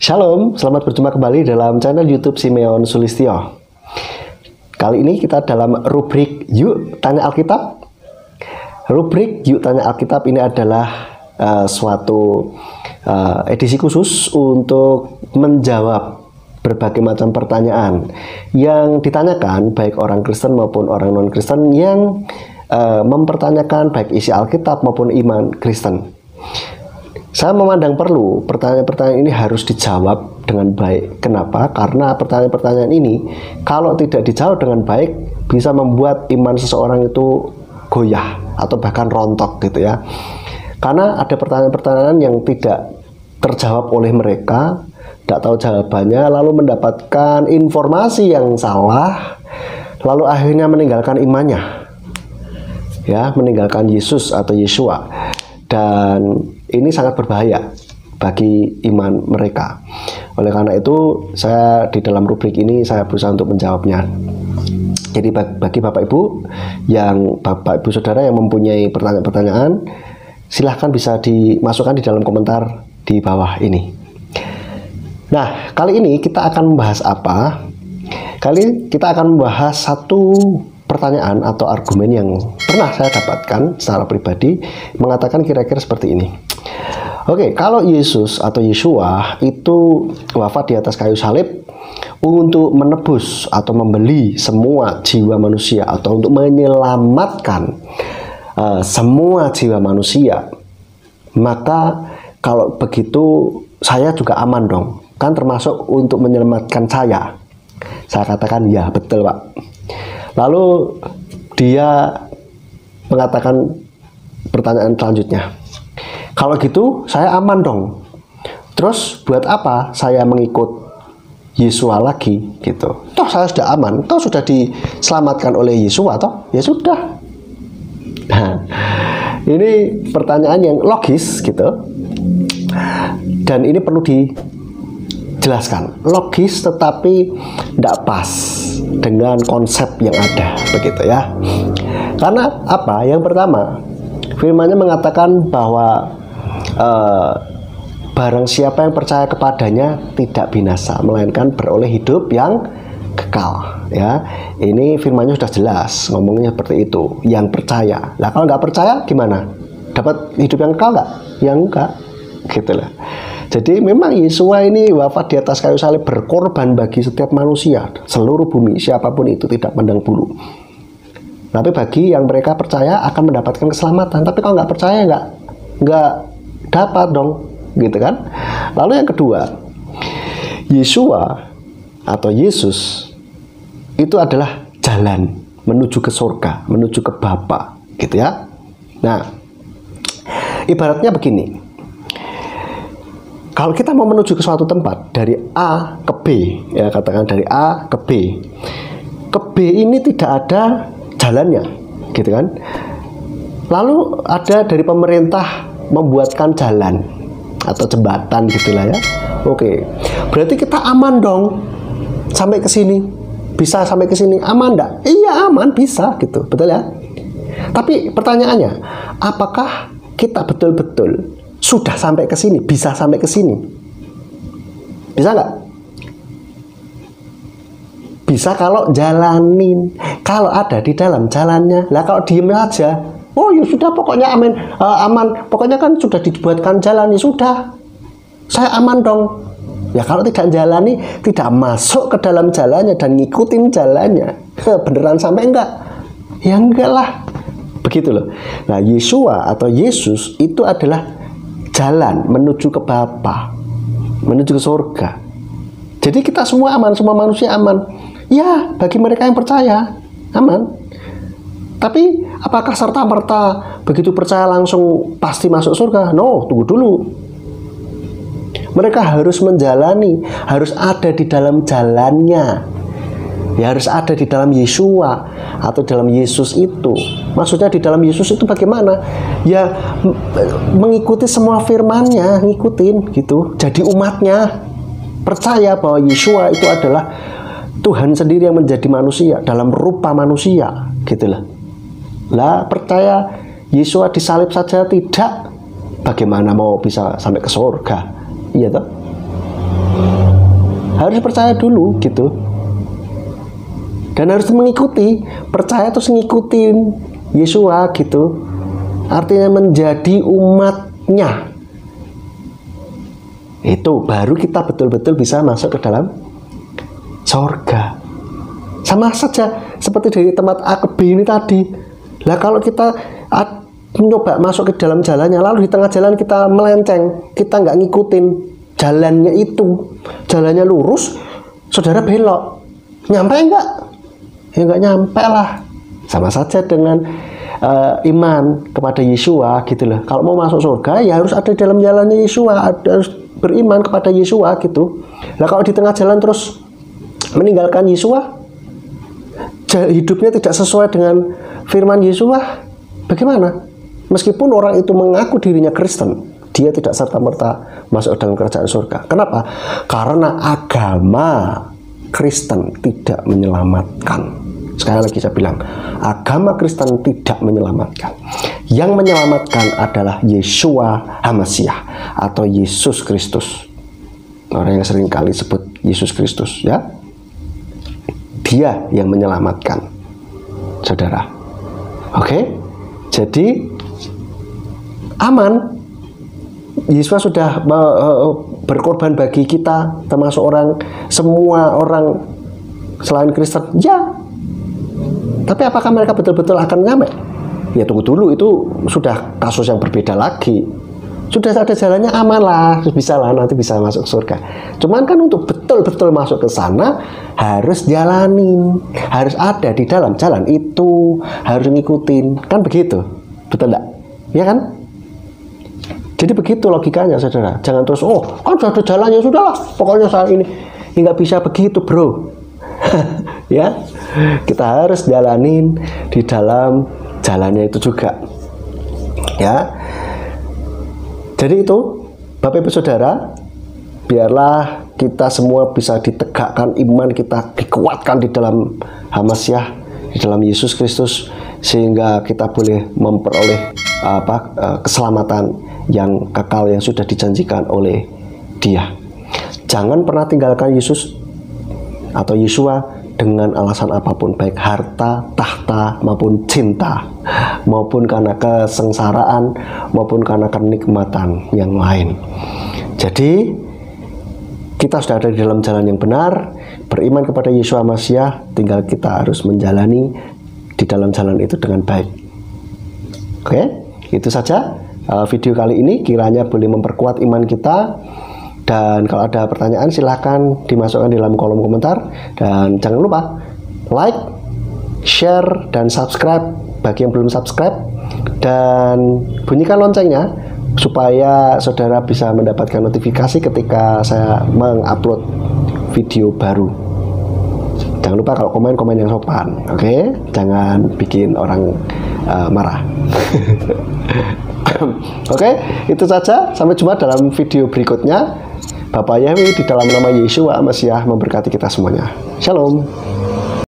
Shalom, selamat berjumpa kembali dalam channel YouTube Simeon Sulistyo. Kali ini kita dalam rubrik Yuk Tanya Alkitab. Rubrik Yuk Tanya Alkitab ini adalah suatu edisi khusus untuk menjawab berbagai macam pertanyaan yang ditanyakan baik orang Kristen maupun orang non-Kristen yang mempertanyakan baik isi Alkitab maupun iman Kristen. Saya memandang perlu pertanyaan-pertanyaan ini harus dijawab dengan baik. Kenapa? Karena pertanyaan-pertanyaan ini kalau tidak dijawab dengan baik bisa membuat iman seseorang itu goyah atau bahkan rontok gitu ya. Karena ada pertanyaan-pertanyaan yang tidak terjawab oleh mereka, tidak tahu jawabannya, lalu mendapatkan informasi yang salah, lalu akhirnya meninggalkan imannya, ya, meninggalkan Yesus atau Yeshua. Dan ini sangat berbahaya bagi iman mereka. Oleh karena itu, saya di dalam rubrik ini saya berusaha untuk menjawabnya. Jadi bagi Bapak Ibu Saudara yang mempunyai pertanyaan-pertanyaan, silahkan bisa dimasukkan di dalam komentar di bawah ini. Nah, kali ini kita akan membahas apa? Kali ini kita akan membahas satu pertanyaan atau argumen yang pernah saya dapatkan secara pribadi, mengatakan kira-kira seperti ini. Oke, kalau Yesus atau Yeshua itu wafat di atas kayu salib untuk menebus atau membeli semua jiwa manusia atau untuk menyelamatkan semua jiwa manusia, maka kalau begitu saya juga aman dong, kan termasuk untuk menyelamatkan saya. Saya katakan ya, betul Pak. Lalu dia mengatakan pertanyaan selanjutnya, kalau gitu saya aman dong, terus buat apa saya mengikut Yeshua lagi gitu? Toh saya sudah aman, toh sudah diselamatkan oleh Yeshua, toh ya sudah. Nah, ini pertanyaan yang logis gitu, dan ini perlu dijelaskan. Logis tetapi tidak pas dengan konsep yang ada, begitu ya. Karena apa? Yang pertama, firman-Nya mengatakan bahwa barang siapa yang percaya kepadanya tidak binasa, melainkan beroleh hidup yang kekal. Ya, ini firman-Nya sudah jelas, ngomongnya seperti itu. Yang percaya. Lah kalau nggak percaya gimana? Dapat hidup yang kekal nggak? Yang enggak, gitulah. Jadi memang Yeshua ini wafat di atas kayu salib, berkorban bagi setiap manusia, seluruh bumi, siapapun itu, tidak pandang bulu. Tapi bagi yang mereka percaya akan mendapatkan keselamatan. Tapi kalau nggak percaya nggak dapat dong, gitu kan? Lalu yang kedua, Yeshua atau Yesus itu adalah jalan menuju ke surga, menuju ke Bapa, gitu ya. Nah, ibaratnya begini. Kalau kita mau menuju ke suatu tempat dari A ke B, ya katakan dari A ke B. Ke B ini tidak ada jalannya, gitu kan? Lalu ada dari pemerintah membuatkan jalan atau jembatan gitulah ya. Oke. Berarti kita aman dong sampai ke sini. Bisa sampai ke sini aman enggak? Iya, aman, bisa gitu. Betul ya? Tapi pertanyaannya, apakah kita betul-betul sudah sampai ke sini, bisa sampai ke sini? Bisa nggak? Bisa kalau jalanin, kalau ada di dalam jalannya. Lah kalau diem aja, oh ya sudah pokoknya aman, pokoknya kan sudah dibuatkan jalan, ya sudah, saya aman dong. Ya kalau tidak jalani, tidak masuk ke dalam jalannya dan ngikutin jalannya, beneran sampai enggak? Ya enggak lah, begitu loh. Nah, Yeshua atau Yesus itu adalah jalan menuju ke Bapa, menuju ke surga. Jadi kita semua aman, semua manusia aman. Ya, bagi mereka yang percaya, aman. Tapi apakah serta-merta begitu percaya langsung pasti masuk surga? No, tunggu dulu. Mereka harus menjalani, harus ada di dalam jalannya. Ya, harus ada di dalam Yeshua atau dalam Yesus itu. Maksudnya di dalam Yesus itu bagaimana? Ya mengikuti semua firman-Nya, ngikutin gitu. Jadi umatnya percaya bahwa Yeshua itu adalah Tuhan sendiri yang menjadi manusia dalam rupa manusia, gitulah. Lah percaya Yeshua disalib saja tidak, bagaimana mau bisa sampai ke surga? Iya toh? Harus percaya dulu gitu. Dan harus mengikuti, percaya terus ngikutin Yesua gitu. Artinya menjadi umatnya. Itu baru kita betul-betul bisa masuk ke dalam surga. Sama saja seperti dari tempat A ke B ini tadi. Lah kalau kita mencoba masuk ke dalam jalannya, lalu di tengah jalan kita melenceng, kita nggak ngikutin jalannya itu, jalannya lurus, saudara belok, nyampe nggak? Ya nggak nyampe lah. Sama saja dengan iman kepada Yesua gitu loh. Kalau mau masuk surga ya harus ada dalam jalannya Yesua, harus beriman kepada Yesua gitu. Nah kalau di tengah jalan terus meninggalkan Yesua, hidupnya tidak sesuai dengan firman Yesua, bagaimana? Meskipun orang itu mengaku dirinya Kristen, dia tidak serta-merta masuk dalam kerajaan surga. Kenapa? Karena agama Kristen tidak menyelamatkan. Sekali lagi saya bilang, agama Kristen tidak menyelamatkan. Yang menyelamatkan adalah Yesua HaMasiah atau Yesus Kristus. Orang yang sering kali sebut Yesus Kristus, ya. Dia yang menyelamatkan, saudara. Oke, jadi aman. Yesus sudah berkorban bagi kita, termasuk semua orang selain Kristen. Ya, tapi apakah mereka betul-betul akan nyampe? Ya tunggu dulu, itu sudah kasus yang berbeda lagi. Sudah ada jalannya, aman lah, bisa lah, nanti bisa masuk surga. Cuman kan untuk betul-betul masuk ke sana harus jalanin, harus ada di dalam jalan itu, harus ngikutin, kan begitu, betul enggak? Ya kan? Jadi begitu logikanya, saudara. Jangan terus, kan sudah ada jalannya, sudah lah, pokoknya saat ini. Nggak bisa begitu, bro. Ya, kita harus jalanin di dalam jalannya itu juga. Ya. Jadi itu, Bapak Ibu Saudara, biarlah kita semua bisa ditegakkan iman kita, dikuatkan di dalam HaMasiah, di dalam Yesus Kristus, sehingga kita boleh memperoleh keselamatan yang kekal yang sudah dijanjikan oleh Dia. Jangan pernah tinggalkan Yesus atau Yesua dengan alasan apapun, baik harta, tahta, maupun cinta, maupun karena kesengsaraan, maupun karena kenikmatan yang lain. Jadi kita sudah ada di dalam jalan yang benar, beriman kepada Yesua HaMasiah, tinggal kita harus menjalani di dalam jalan itu dengan baik. Oke, itu saja video kali ini, kiranya boleh memperkuat iman kita. Dan kalau ada pertanyaan silahkan dimasukkan di dalam kolom komentar. Dan jangan lupa like, share, dan subscribe bagi yang belum subscribe. Dan bunyikan loncengnya supaya saudara bisa mendapatkan notifikasi ketika saya mengupload video baru. Jangan lupa kalau komen yang sopan, oke? Jangan bikin orang marah. Oke, itu saja. Sampai jumpa dalam video berikutnya. Bapak Yahweh di dalam nama Yesua HaMasiah memberkati kita semuanya. Shalom.